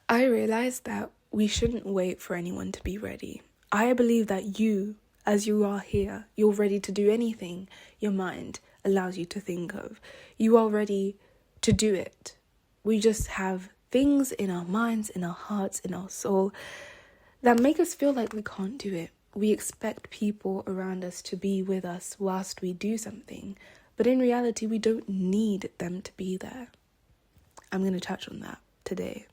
I realized that we shouldn't wait for anyone to be ready. I believe that you, as you are here, you're ready to do anything your mind allows you to think of. You are ready to do it. We just have things in our minds, in our hearts, in our soul that make us feel like we can't do it. We expect people around us to be with us whilst we do something, but in reality, we don't need them to be there. I'm going to touch on that today.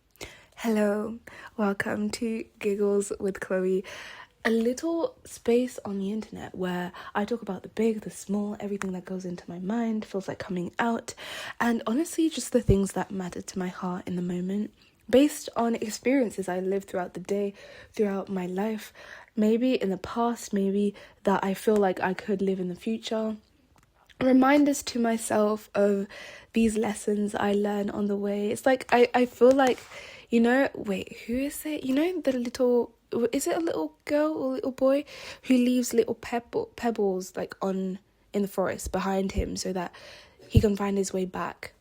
Hello, welcome to Giggles with Chloe, a little space on the internet where I talk about the big, the small, everything that goes into my mind, feels like coming out, and honestly, just the things that matter to my heart in the moment, based on experiences I lived throughout the day, throughout my life, maybe in the past, maybe that I feel like I could live in the future. Reminders to myself of these lessons I learn on the way. It's like I feel like, wait, who is it? The little, is it a little girl or little boy who leaves little pebbles like in the forest behind him so that he can find his way back?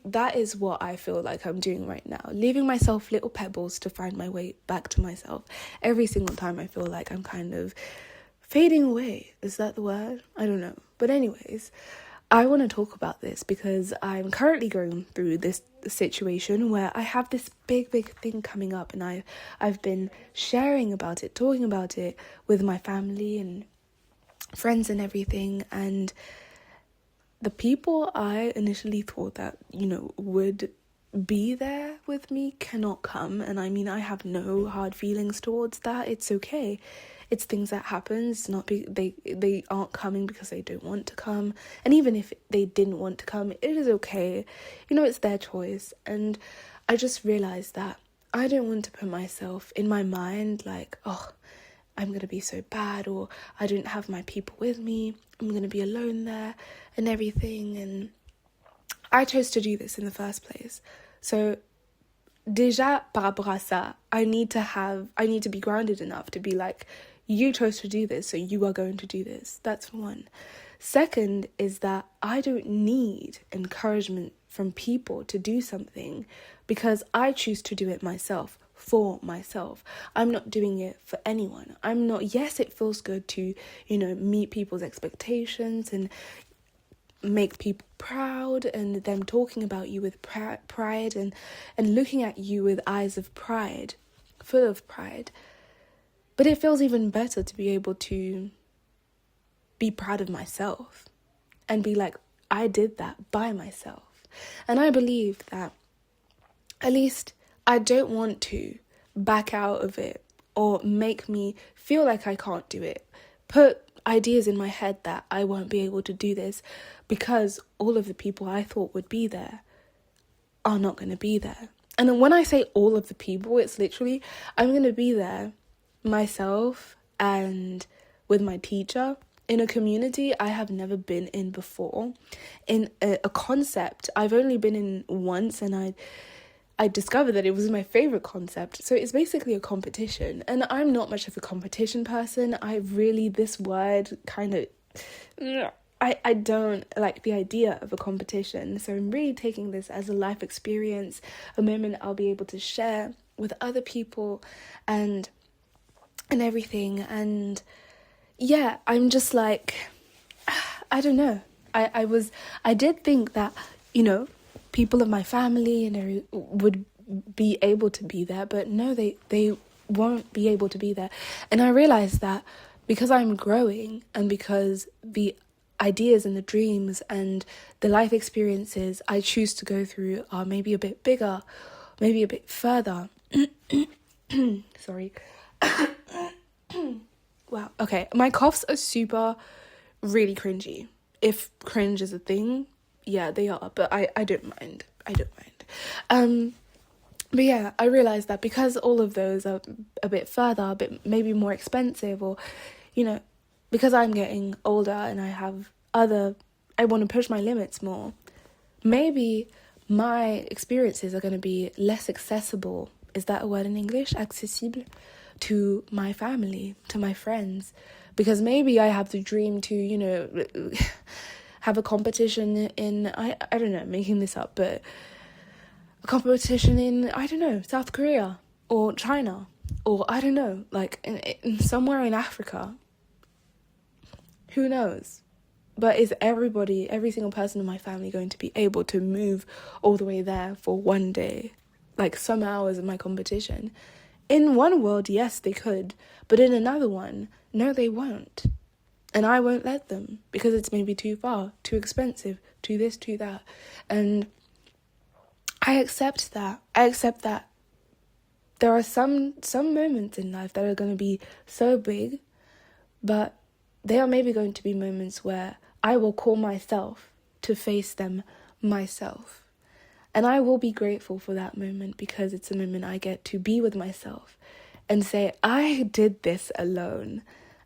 That is what I feel like I'm doing right now, leaving myself little pebbles to find my way back to myself. Every single time I feel like I'm kind of fading away. Is that the word? I don't know. But anyways, I want to talk about this because I'm currently going through this situation where I have this big thing coming up, and I've been sharing about it, talking about it with my family and friends and everything, and the people I initially thought that, would be there with me cannot come. And I mean, I have no hard feelings towards that. It's okay. It's things that happen. It's not they aren't coming because they don't want to come. And even if they didn't want to come, it is okay. It's their choice. And I just realized that I don't want to put myself in my mind like, oh, I'm going to be so bad, or I don't have my people with me, I'm going to be alone there and everything. And I chose to do this in the first place. So déjà par rapport à ça, I need to be grounded enough to be like, you chose to do this, so you are going to do this. That's one. Second is that I don't need encouragement from people to do something because I choose to do it myself, for myself. I'm not doing it for anyone. Yes, it feels good to, meet people's expectations and make people proud, and them talking about you with pride and looking at you with eyes of pride, full of pride. But it feels even better to be able to be proud of myself and be like, I did that by myself. And I believe that at least I don't want to back out of it or make me feel like I can't do it. Put ideas in my head that I won't be able to do this because all of the people I thought would be there are not going to be there. And then when I say all of the people, it's literally, I'm going to be there myself and with my teacher in a community I have never been in before, in a concept I've only been in once, and I discovered that it was my favorite concept. So it's basically a competition, and I'm not much of a competition person. This word kind of, I don't like the idea of a competition. So I'm really taking this as a life experience, a moment I'll be able to share with other people and everything. And yeah, I'm just like, I don't know. I did think that, people of my family would be able to be there, but no, they won't be able to be there. And I realized that because I'm growing and because the ideas and the dreams and the life experiences I choose to go through are maybe a bit bigger, maybe a bit further. Sorry. Wow. Okay. My coughs are really cringy. If cringe is a thing, yeah, they are. But I don't mind. But yeah, I realized that because all of those are a bit further, a bit maybe more expensive, or, because I'm getting older and I want to push my limits more, maybe my experiences are going to be less accessible. Is that a word in English? Accessible to my family, to my friends. Because maybe I have the dream to, have a competition in, I don't know, making this up, but a competition in, I don't know, South Korea or China or I don't know, like in somewhere in Africa. Who knows? But is every single person in my family going to be able to move all the way there for one day? Like some hours of my competition? In one world, yes, they could. But in another one, no, they won't. And I won't let them because it's maybe too far, too expensive, too this, too that. And I accept that. I accept that there are some moments in life that are going to be so big, but they are maybe going to be moments where I will call myself to face them myself. And I will be grateful for that moment because it's a moment I get to be with myself and say, I did this alone.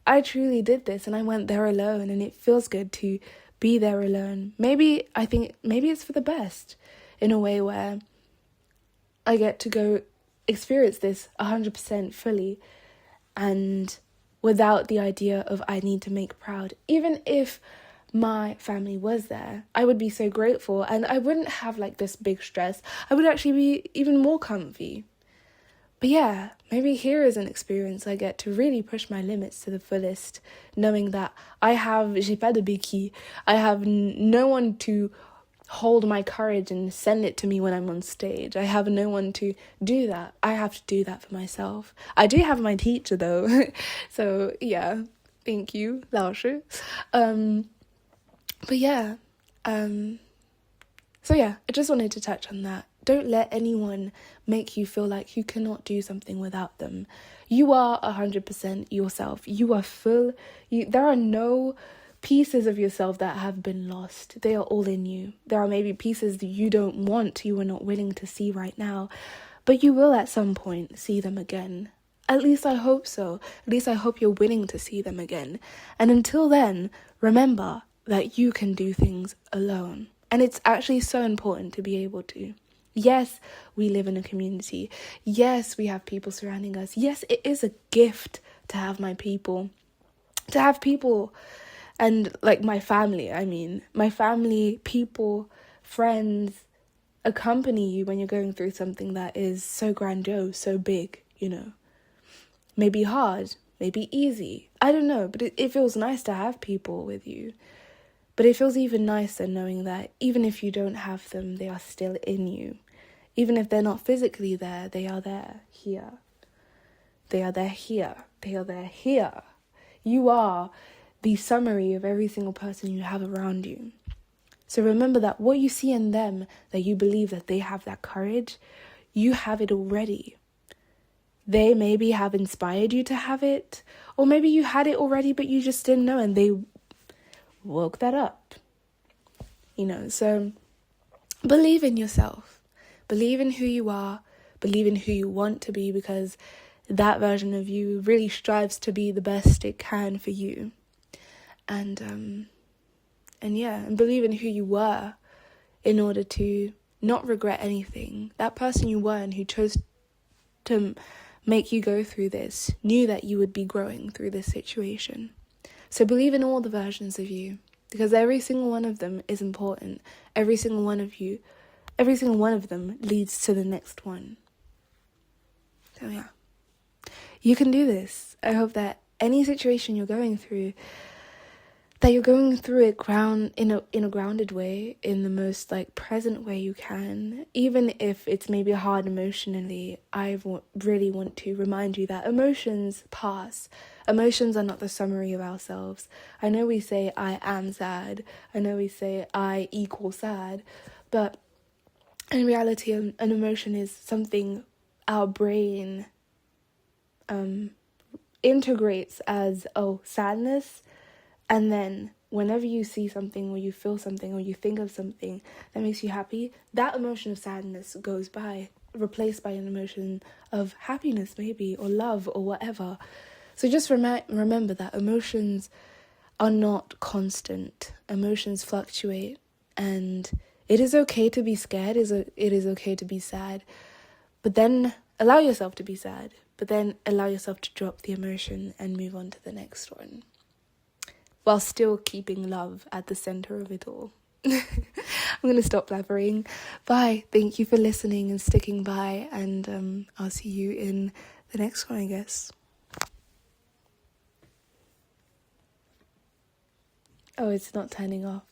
I truly did this and I went there alone, and it feels good to be there alone. Maybe it's for the best in a way where I get to go experience this 100% fully and without the idea of I need to make proud. Even if my family was there, I would be so grateful and I wouldn't have like this big stress. I would actually be even more comfy. But yeah, maybe here is an experience I get to really push my limits to the fullest, knowing that j'ai pas de béquille. I have no one to hold my courage and send it to me when I'm on stage. I have no one to do that. I have to do that for myself. I do have my teacher though. So yeah, thank you, 老师. But yeah, so yeah, I just wanted to touch on that. Don't let anyone make you feel like you cannot do something without them. You are 100% yourself. You are full. There are no pieces of yourself that have been lost. They are all in you. There are maybe pieces that you don't want, you are not willing to see right now, but you will at some point see them again. At least I hope so. At least I hope you're willing to see them again. And until then, remember that you can do things alone. And it's actually so important to be able to. Yes, we live in a community. Yes, we have people surrounding us. Yes, it is a gift to have people. And like my family, people, friends accompany you when you're going through something that is so grandiose, so big, Maybe hard, maybe easy. I don't know, but it feels nice to have people with you. But it feels even nicer knowing that even if you don't have them, they are still in you. Even if they're not physically there, they are there, here. They are there, here. They are there, here. You are the summary of every single person you have around you. So remember that what you see in them, that you believe that they have that courage, you have it already. They maybe have inspired you to have it, or maybe you had it already, but you just didn't know, and they woke that up. So believe in yourself. Believe in who you are. Believe in who you want to be, because that version of you really strives to be the best it can for you. And believe in who you were in order to not regret anything. That person you were and who chose to make you go through this knew that you would be growing through this situation. So believe in all the versions of you, because every single one of them is important. Every single one of them leads to the next one. So yeah, you can do this. I hope that any situation you're going through, that you're going through it in a grounded way, in the most present way you can. Even if it's maybe hard emotionally, I really want to remind you that emotions pass. Emotions are not the summary of ourselves. I know we say I am sad. I know we say I equal sad. But in reality, an emotion is something our brain integrates as, sadness. And then whenever you see something or you feel something or you think of something that makes you happy, that emotion of sadness goes by, replaced by an emotion of happiness maybe, or love or whatever. So just remember that emotions are not constant. Emotions fluctuate, and it is okay to be scared. It is okay to be sad. But then allow yourself to be sad. But then allow yourself to drop the emotion and move on to the next one, while still keeping love at the center of it all. I'm going to stop blabbering. Bye. Thank you for listening and sticking by, and I'll see you in the next one, I guess. Oh, it's not turning off.